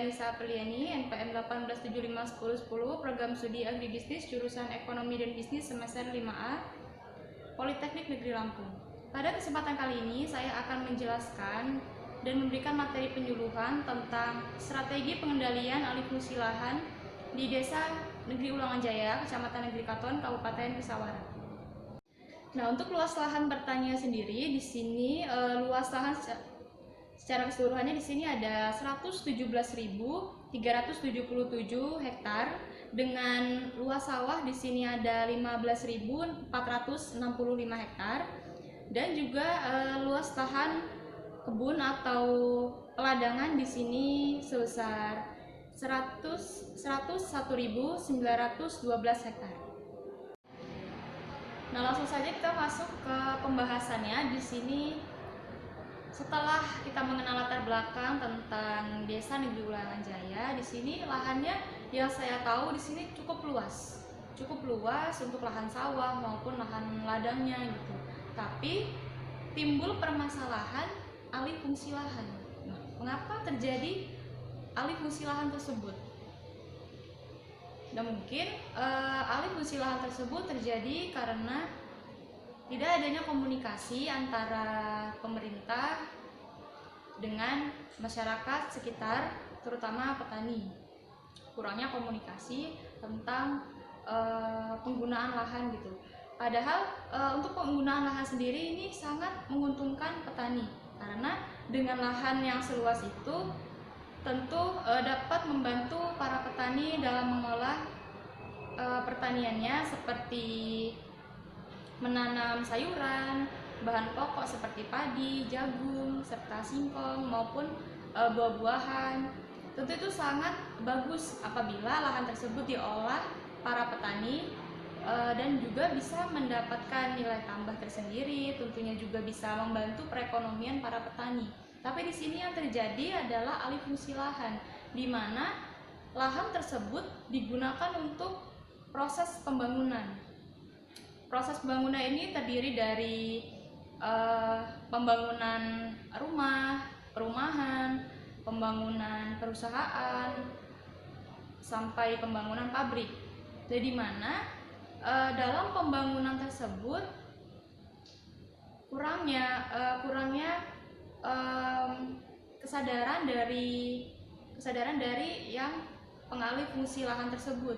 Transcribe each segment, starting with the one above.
Nisa Apriliani, NPM 18751010, Program Studi Agribisnis, jurusan Ekonomi dan Bisnis semester 5A, Politeknik Negeri Lampung. Pada kesempatan kali ini saya akan menjelaskan dan memberikan materi penyuluhan tentang strategi pengendalian alih fungsi lahan di Desa Negeri Ulangan Jaya, Kecamatan Negeri Katon, Kabupaten Pesawaran. Nah, untuk luas lahan pertanian sendiri di sini luas lahan secara keseluruhannya di sini ada 117.377 hektar dengan luas sawah di sini ada 15.465 hektar dan juga luas lahan kebun atau peladangan di sini sebesar 101.912 hektar. Nah, langsung saja kita masuk ke pembahasannya. Di sini setelah kita mengenal latar belakang tentang Desa Negeri Ulangan Jaya, di sini lahannya yang saya tahu di sini cukup luas untuk lahan sawah maupun lahan ladangnya gitu. Tapi timbul permasalahan alih fungsi lahan. Nah, mengapa terjadi alih fungsi lahan tersebut? Nah, mungkin alih fungsi lahan tersebut terjadi karena tidak adanya komunikasi antara pemerintah dengan masyarakat sekitar, terutama petani. Kurangnya komunikasi tentang penggunaan lahan gitu. Padahal untuk penggunaan lahan sendiri ini sangat menguntungkan petani, karena dengan lahan yang seluas itu tentu dapat membantu para petani dalam mengolah pertaniannya seperti menanam sayuran, bahan pokok seperti padi, jagung, serta singkong maupun buah-buahan. Tentu itu sangat bagus apabila lahan tersebut diolah para petani dan juga bisa mendapatkan nilai tambah tersendiri, tentunya juga bisa membantu perekonomian para petani. Tapi di sini yang terjadi adalah alih fungsi lahan, di mana lahan tersebut digunakan untuk proses pembangunan. Proses pembangunan ini terdiri dari pembangunan rumah, perumahan, pembangunan perusahaan, sampai pembangunan pabrik. Jadi mana dalam pembangunan tersebut kurangnya kesadaran dari yang pengalih fungsi lahan tersebut,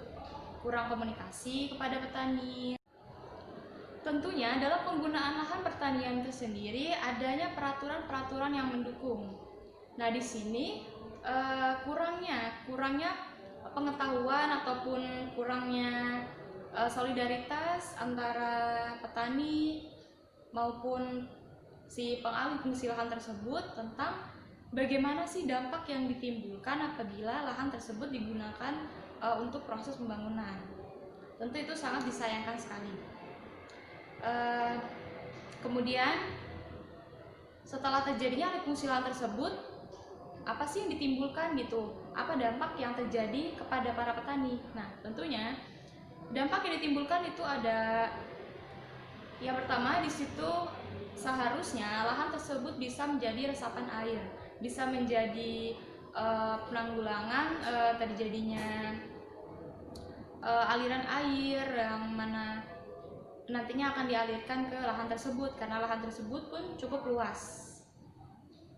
kurang komunikasi kepada petani. Tentunya dalam penggunaan lahan pertanian itu sendiri adanya peraturan-peraturan yang mendukung. Nah, di sini kurangnya pengetahuan ataupun kurangnya solidaritas antara petani maupun si pengalih fungsi lahan tersebut tentang bagaimana sih dampak yang ditimbulkan apabila lahan tersebut digunakan untuk proses pembangunan. Tentu itu sangat disayangkan sekali. Kemudian setelah terjadinya alih fungsi lahan tersebut, apa sih yang ditimbulkan gitu? Apa dampak yang terjadi kepada para petani? Nah, tentunya dampak yang ditimbulkan itu ada, yang pertama di situ seharusnya lahan tersebut bisa menjadi resapan air, bisa menjadi penanggulangan terjadinya aliran air yang mana nantinya akan dialirkan ke lahan tersebut, karena lahan tersebut pun cukup luas.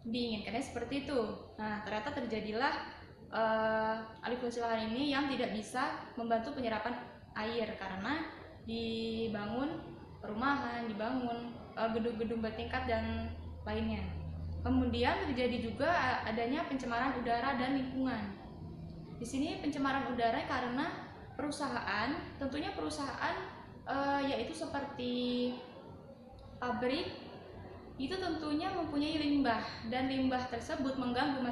Diinginkannya seperti itu. Nah, ternyata terjadilah alih fungsi lahan ini yang tidak bisa membantu penyerapan air karena dibangun perumahan, dibangun gedung-gedung bertingkat dan lainnya. Kemudian terjadi juga adanya pencemaran udara dan lingkungan. Di sini pencemaran udara karena perusahaan, tentunya perusahaan yaitu seperti pabrik itu tentunya mempunyai limbah, dan limbah tersebut mengganggu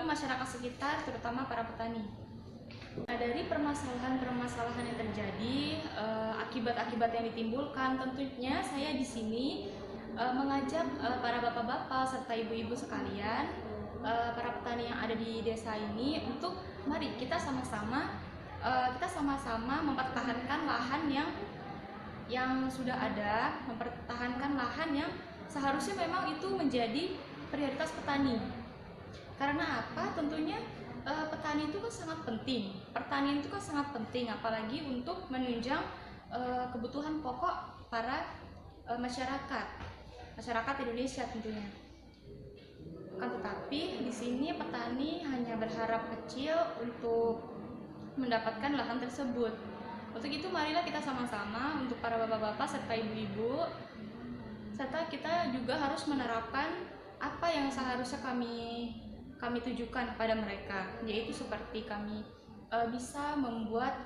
masyarakat sekitar, terutama para petani. Nah, dari permasalahan-permasalahan yang terjadi, akibat-akibat yang ditimbulkan, tentunya saya di sini mengajak para bapak-bapak serta ibu-ibu sekalian, para petani yang ada di desa ini untuk mari kita sama-sama mempertahankan lahan yang sudah ada, mempertahankan lahan yang seharusnya memang itu menjadi prioritas petani. Karena apa? Tentunya petani itu kan sangat penting. Pertanian itu kan sangat penting, apalagi untuk menunjang kebutuhan pokok para masyarakat Indonesia tentunya. Kan tetapi di sini petani hanya berharap kecil untuk mendapatkan lahan tersebut. Untuk itu marilah kita sama-sama untuk para bapak-bapak serta ibu-ibu, serta kita juga harus menerapkan apa yang seharusnya kami tujukan kepada mereka, yaitu seperti kami bisa membuat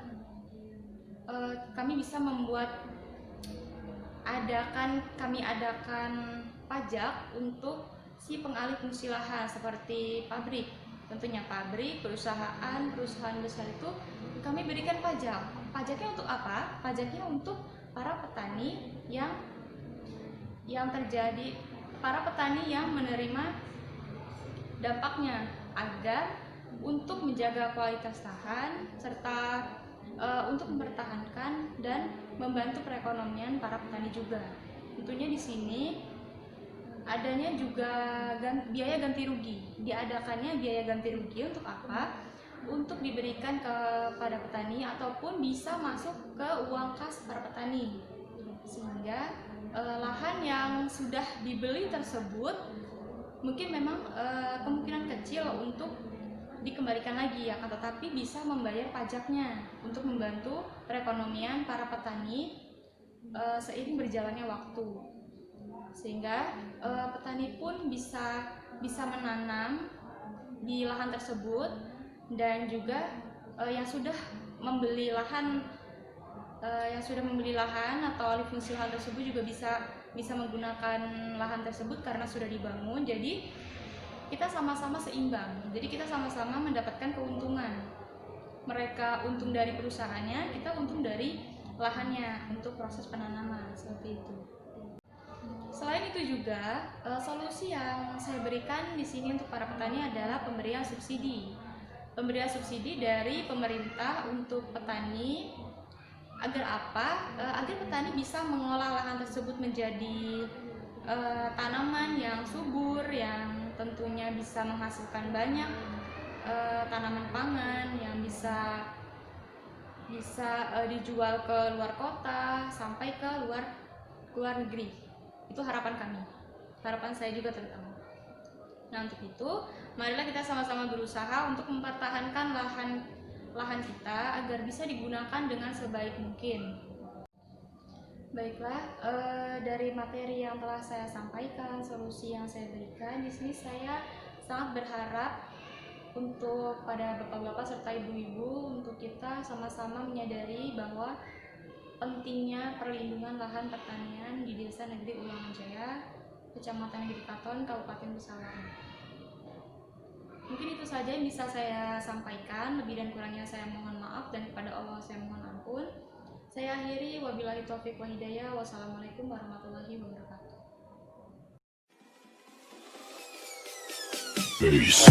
kami adakan pajak untuk si pengalih fungsi lahan seperti pabrik. Tentunya pabrik, perusahaan besar itu kami berikan pajak. Pajaknya untuk apa? Pajaknya untuk para petani para petani yang menerima dampaknya, agar untuk menjaga kualitas lahan serta untuk mempertahankan dan membantu perekonomian para petani juga. Tentunya di sini adanya juga biaya ganti rugi. Diadakannya biaya ganti rugi untuk apa? Untuk diberikan kepada petani ataupun bisa masuk ke uang kas para petani, sehingga lahan yang sudah dibeli tersebut mungkin memang kemungkinan kecil untuk dikembalikan lagi ya, tetapi bisa membayar pajaknya untuk membantu perekonomian para petani seiring berjalannya waktu, sehingga petani pun bisa menanam di lahan tersebut, dan juga yang sudah membeli lahan atau alih fungsi lahan tersebut juga bisa menggunakan lahan tersebut karena sudah dibangun. Jadi kita sama-sama seimbang, jadi kita sama-sama mendapatkan keuntungan. Mereka untung dari perusahaannya, kita untung dari lahannya untuk proses penanaman, seperti itu. Selain itu juga solusi yang saya berikan di sini untuk para petani adalah pemberian subsidi dari pemerintah untuk petani. Agar apa? Agar petani bisa mengolah lahan tersebut menjadi tanaman yang subur, yang tentunya bisa menghasilkan banyak tanaman pangan yang bisa dijual ke luar kota sampai ke luar negeri. Itu harapan kami, harapan saya juga terutama. Nah, untuk itu marilah kita sama-sama berusaha untuk mempertahankan lahan kita agar bisa digunakan dengan sebaik mungkin. Baiklah, dari materi yang telah saya sampaikan, solusi yang saya berikan, di sini saya sangat berharap untuk pada bapak-bapak serta ibu-ibu untuk kita sama-sama menyadari bahwa pentingnya perlindungan lahan pertanian di Desa Negeri Ulangan Jaya, Kecamatan Negeri Katon, Kabupaten Pesawaran. Mungkin itu saja yang bisa saya sampaikan. Lebih dan kurangnya saya mohon maaf, dan kepada Allah saya mohon ampun. Saya akhiri, wabillahi taufiq wa hidayah. Wassalamualaikum warahmatullahi wabarakatuh. Peace.